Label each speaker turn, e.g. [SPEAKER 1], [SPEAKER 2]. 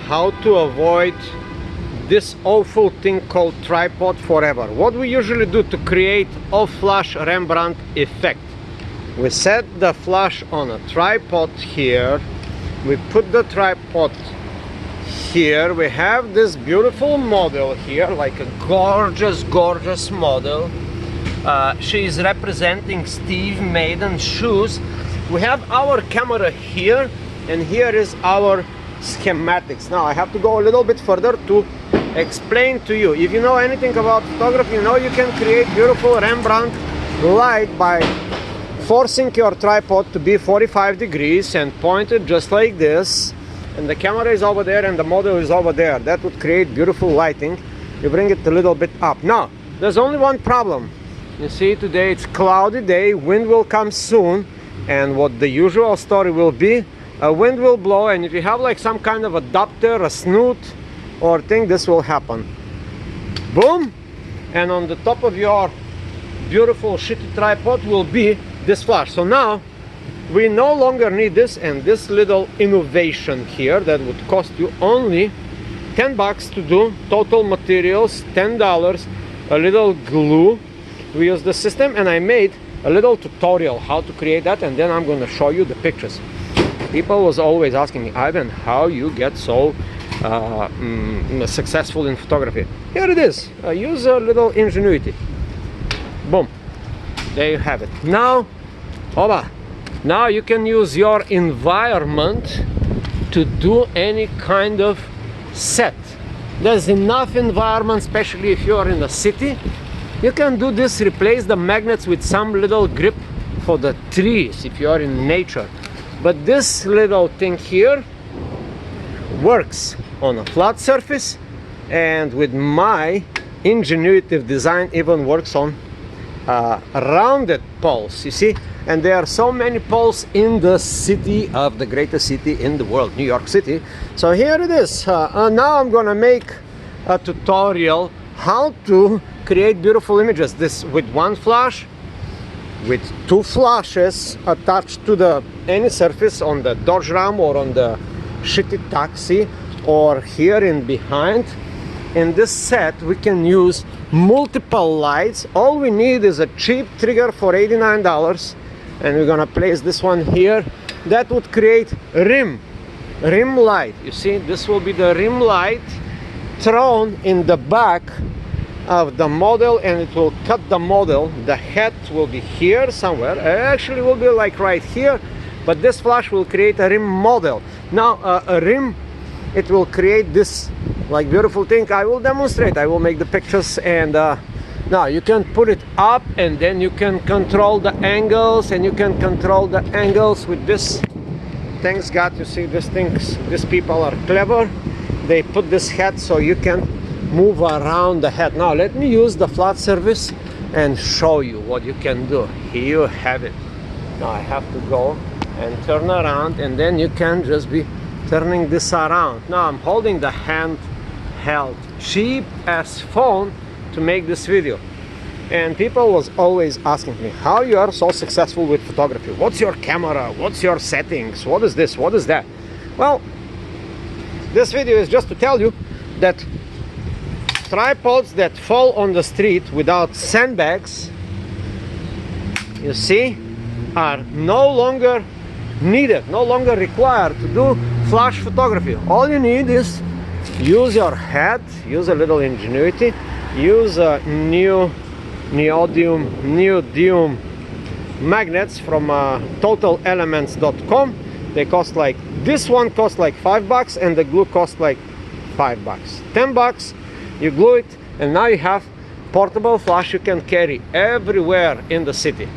[SPEAKER 1] How to avoid this awful thing called tripod forever. What we usually do to create a flash Rembrandt effect, we set the flash on a tripod here, we put the tripod here, we have this beautiful model here, like a gorgeous model. She is representing Steve Madden's shoes. We have our camera here, and here is our schematics. Now I have to go a little bit further to explain to you. If you know anything about photography, you know you can create beautiful Rembrandt light by forcing your tripod to be 45 degrees and point it just like this, and the camera is over there and the model is over there. That would create beautiful lighting. You bring it a little bit up. Now there's only one problem. You see, today it's cloudy day, wind will come soon, and what the usual story will be, a wind will blow, and if you have like some kind of adapter, a snoot or thing, this will happen. Boom! And on the top of your beautiful shitty tripod will be this flash. So now we no longer need this, and this little innovation here that would cost you only 10 bucks to do, total materials $10, a little glue. We use the system, and I made a little tutorial how to create that, and then I'm going to show you the pictures. People was always asking me, Ivan, how you get so successful in photography? Here it is. I use a little ingenuity. Boom. There you have it. Now, now you can use your environment to do any kind of set. There's enough environment, especially if you're in the city. You can do this, replace the magnets with some little grip for the trees if you are in nature. But this little thing here works on a flat surface, and with my ingenuitive design even works on rounded poles, you see. And there are so many poles in the city of the greatest city in the world, New York City. So here it is. Now I'm gonna make a tutorial how to create beautiful images. This with one flash, with two flashes attached to any surface on the Dodge Ram or on the shitty taxi or here in behind. In this set we can use multiple lights. All we need is a cheap trigger for $89, and we're gonna place this one here. That would create rim light. You see, this will be the rim light thrown in the back of the model, and it will cut the model. The head will be here somewhere. Actually will be like right here, but this flash will create a rim model. Now a rim, it will create this like beautiful thing. I will demonstrate, I will make the pictures, and now you can put it up, and then you can control the angles, and you can control the angles with this. Thanks God, you see, these people are clever. They put this head so you can move around the head. Now let me use the flat surface and show you what you can do. Here you have it. Now I have to go and turn around, and then you can just be turning this around. Now I'm holding the handheld cheap ass phone to make this video, and people was always asking me, how you are so successful with photography? What's your camera? What's your settings? What is this? What is that? Well, this video is just to tell you that tripods that fall on the street without sandbags, you see, are no longer needed, no longer required to do flash photography. All you need is use your head, use a little ingenuity, use a neodymium magnets from totalelements.com. They cost like, this one costs like $5, and the glue costs like $5. 10 bucks, you glue it, and now you have portable flash you can carry everywhere in the city.